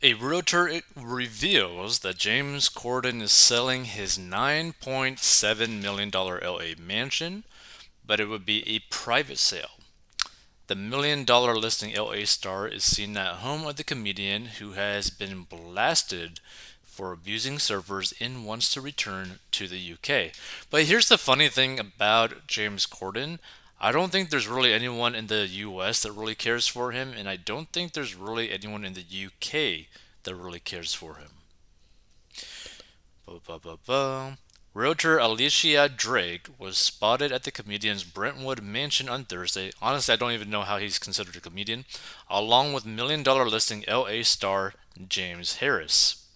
A realtor reveals that James Corden is selling his $9.7 million LA mansion, but it would be a private sale. The $1 million listing LA star is seen at home of the comedian who has been blasted for abusing servers and wants to return to the UK. But here's the funny thing about James Corden. I don't think there's really anyone in the US that really cares for him, and I don't think there's really anyone in the UK that really cares for him. Ba, ba, ba, ba. Realtor Alicia Drake was spotted at the comedian's Brentwood mansion on Thursday. Honestly, I don't even know how he's considered a comedian, along with $1 million listing LA star James Harris.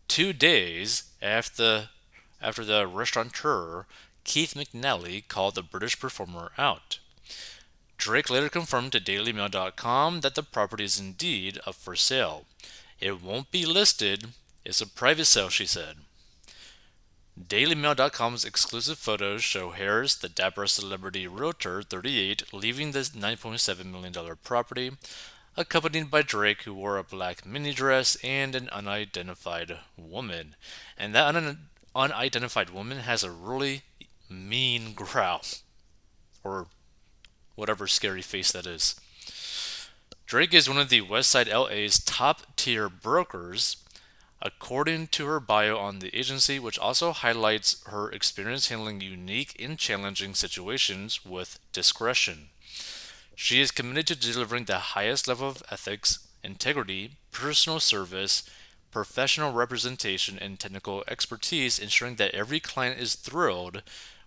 2 days after the restaurateur Keith McNally called the British performer out. Drake later confirmed to DailyMail.com that the property is indeed up for sale. It won't be listed. It's a private sale, she said. DailyMail.com's exclusive photos show Harris, the dapper celebrity realtor, 38, leaving the $9.7 million property, accompanied by Drake, who wore a black mini dress, and an unidentified woman. And that unidentified woman has a really mean growl, or whatever scary face that is. Drake is one of the Westside LA's top tier brokers, according to her bio on the agency, which also highlights her experience handling unique and challenging situations with discretion. She is committed to delivering the highest level of ethics, integrity, personal service, professional representation, and technical expertise, ensuring that every client is thrilled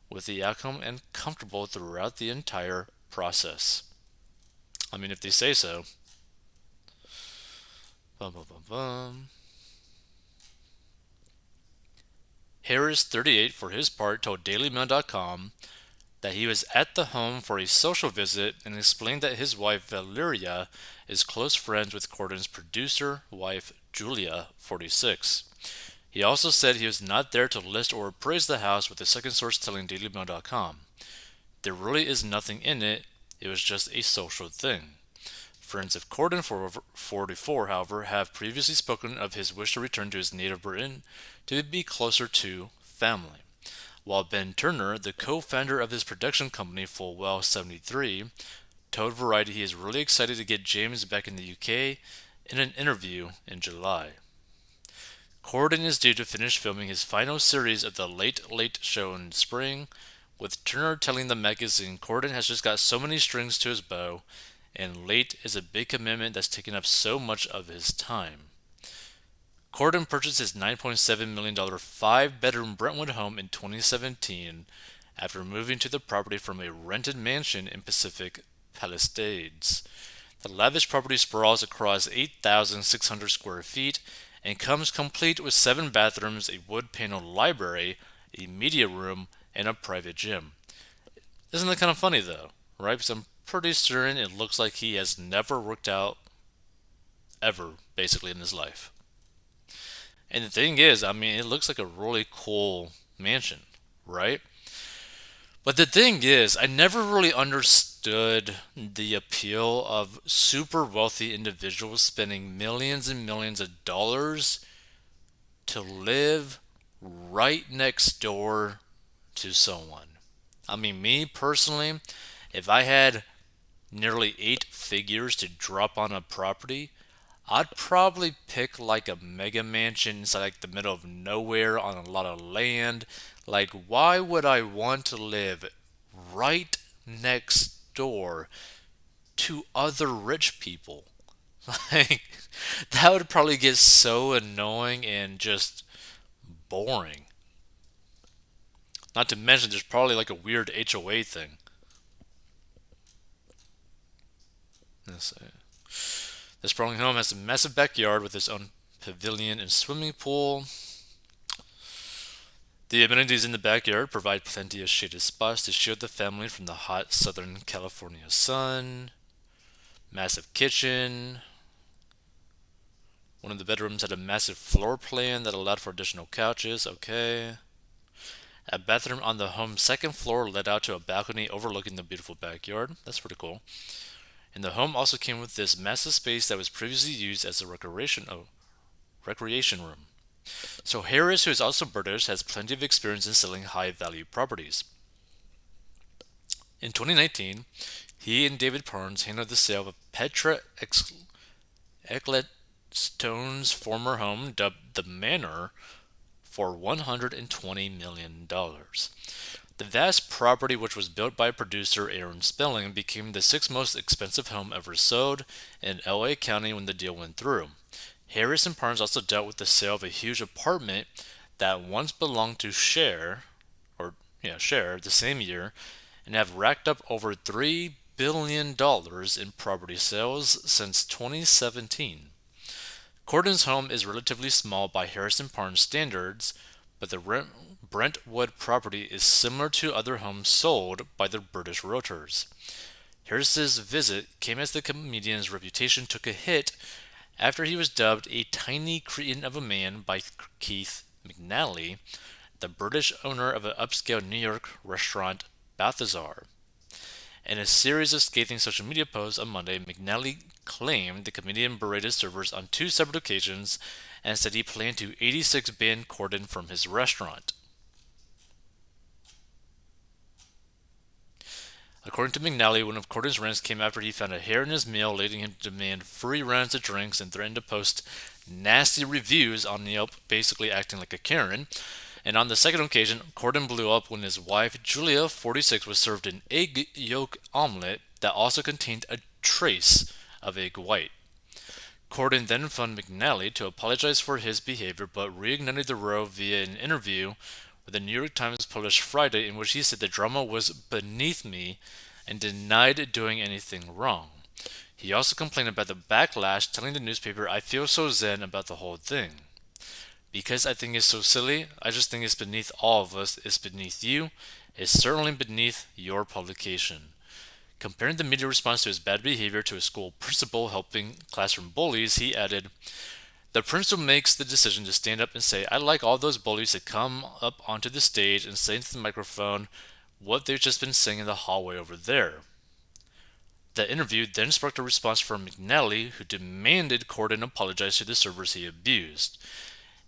with the outcome and comfortable throughout the entire process. I mean, if they say so. Bum, bum, bum, bum. Harris, 38, for his part, told DailyMail.com that he was at the home for a social visit and explained that his wife Valeria is close friends with Corden's producer wife Julia, 46. He also said he was not there to list or appraise the house, with a second source telling DailyMail.com. There really is nothing in it, it was just a social thing. Friends of Corden, 44, however, have previously spoken of his wish to return to his native Britain to be closer to family. While Ben Turner, the co-founder of his production company Fullwell 73, told Variety he is really excited to get James back in the UK in an interview in July. Corden is due to finish filming his final series of The Late Late Show in spring, with Turner telling the magazine Corden has just got so many strings to his bow, and late is a big commitment that's taken up so much of his time. Corden purchased his $9.7 million five-bedroom Brentwood home in 2017 after moving to the property from a rented mansion in Pacific Palisades. The lavish property sprawls across 8,600 square feet and comes complete with 7 bathrooms, a wood-paneled library, a media room, and a private gym. Isn't that kind of funny though, right? Because I'm pretty certain it looks like he has never worked out ever, basically, in his life. And the thing is, I mean, it looks like a really cool mansion, right? But the thing is, I never really understood the appeal of super wealthy individuals spending millions and millions of dollars to live right next door to someone. I mean, me personally, if I had nearly 8 figures to drop on a property, I'd probably pick like a mega mansion inside like the middle of nowhere on a lot of land. Like, why would I want to live right next door to other rich people? Like, that would probably get so annoying and just boring. Not to mention, there's probably like a weird HOA thing. Let's see. The sprawling home has a massive backyard with its own pavilion and swimming pool. The amenities in the backyard provide plenty of shaded spots to shield the family from the hot Southern California sun. Massive kitchen. One of the bedrooms had a massive floor plan that allowed for additional couches. Okay. A bathroom on the home's second floor led out to a balcony overlooking the beautiful backyard. That's pretty cool. And the home also came with this massive space that was previously used as a recreation. Oh, recreation room. So Harris, who is also British, has plenty of experience in selling high-value properties. In 2019, he and David Parnes handled the sale of Petra Ecclestone's former home, dubbed the Manor, for $120 million. The vast property, which was built by producer Aaron Spelling, became the sixth most expensive home ever sold in LA County when the deal went through. Harris and Parnes also dealt with the sale of a huge apartment that once belonged to Share the same year, and have racked up over $3 billion in property sales since 2017. Corden's home is relatively small by Harrison Parnes standards, but the Brentwood property is similar to other homes sold by the British realtors. Harris's visit came as the comedian's reputation took a hit after he was dubbed a tiny cretin of a man by Keith McNally, the British owner of an upscale New York restaurant, Balthazar. In a series of scathing social media posts on Monday, McNally claimed the comedian berated servers on two separate occasions and said he planned to 86 ban Corden from his restaurant. According to McNally, one of Corden's rants came after he found a hair in his meal, leading him to demand free rounds of drinks and threatened to post nasty reviews on Yelp, basically acting like a Karen. And on the second occasion, Corden blew up when his wife, Julia, 46, was served an egg yolk omelet that also contained a trace of egg white. Corden then phoned McNally to apologize for his behavior, but reignited the row via an interview with the New York Times published Friday, in which he said the drama was beneath me and denied doing anything wrong. He also complained about the backlash, telling the newspaper, "I feel so zen about the whole thing. Because I think it's so silly, I just think it's beneath all of us, it's beneath you, it's certainly beneath your publication." Comparing the media response to his bad behavior to a school principal helping classroom bullies, he added, "The principal makes the decision to stand up and say, I'd like all those bullies to come up onto the stage and say into the microphone what they've just been saying in the hallway over there." The interview then sparked a response from McNally, who demanded Corden apologize to the servers he abused.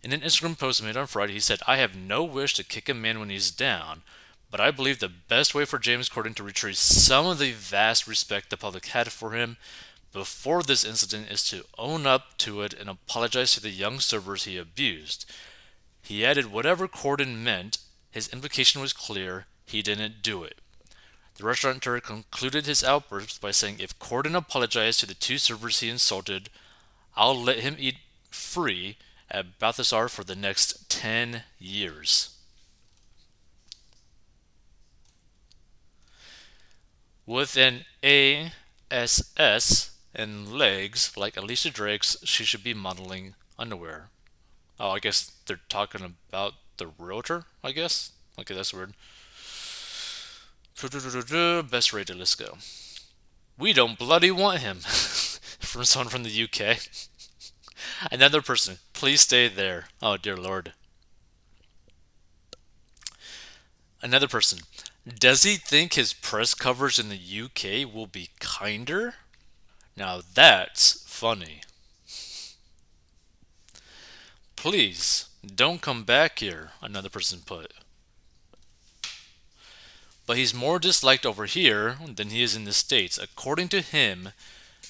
In an Instagram post made on Friday, he said, "I have no wish to kick a man when he's down, but I believe the best way for James Corden to retrieve some of the vast respect the public had for him before this incident is to own up to it and apologize to the young servers he abused." He added whatever Corden meant, his implication was clear, he didn't do it. The restaurateur concluded his outburst by saying if Corden apologized to the two servers he insulted, I'll let him eat free at Balthazar for the next 10 years. With an ASS and legs like Alicia Drake's, she should be modeling underwear. Oh, I guess they're talking about the realtor, I guess? Okay, that's weird. Best rated, let's go. "We don't bloody want him." From someone from the UK. Another person, "Please stay there." Oh, dear Lord. Another person, "Does he think his press coverage in the UK will be kinder?" Now that's funny. "Please, don't come back here," another person put. "But he's more disliked over here than he is in the States. According to him,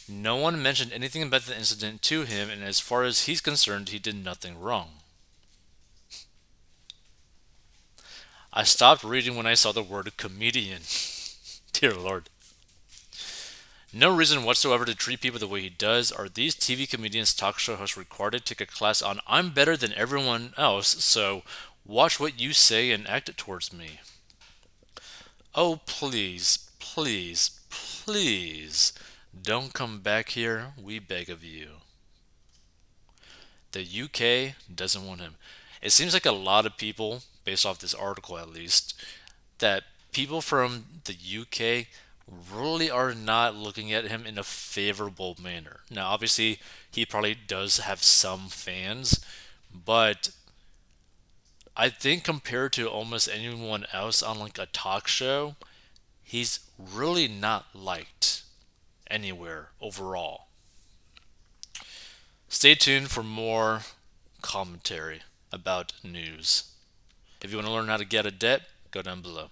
no one mentioned anything about the incident to him, and as far as he's concerned, he did nothing wrong." I stopped reading when I saw the word comedian. Dear Lord. "No reason whatsoever to treat people the way he does. Are these TV comedians, talk show hosts required to take a class on 'I'm better than everyone else, so watch what you say and act it towards me'? Oh, please, please, please, don't come back here, we beg of you." The UK doesn't want him. It seems like a lot of people, based off this article at least, that people from the UK really are not looking at him in a favorable manner. Now, obviously, he probably does have some fans, but I think compared to almost anyone else on like a talk show, he's really not liked anywhere overall. Stay tuned for more commentary about news. If you want to learn how to get a debt, go down below.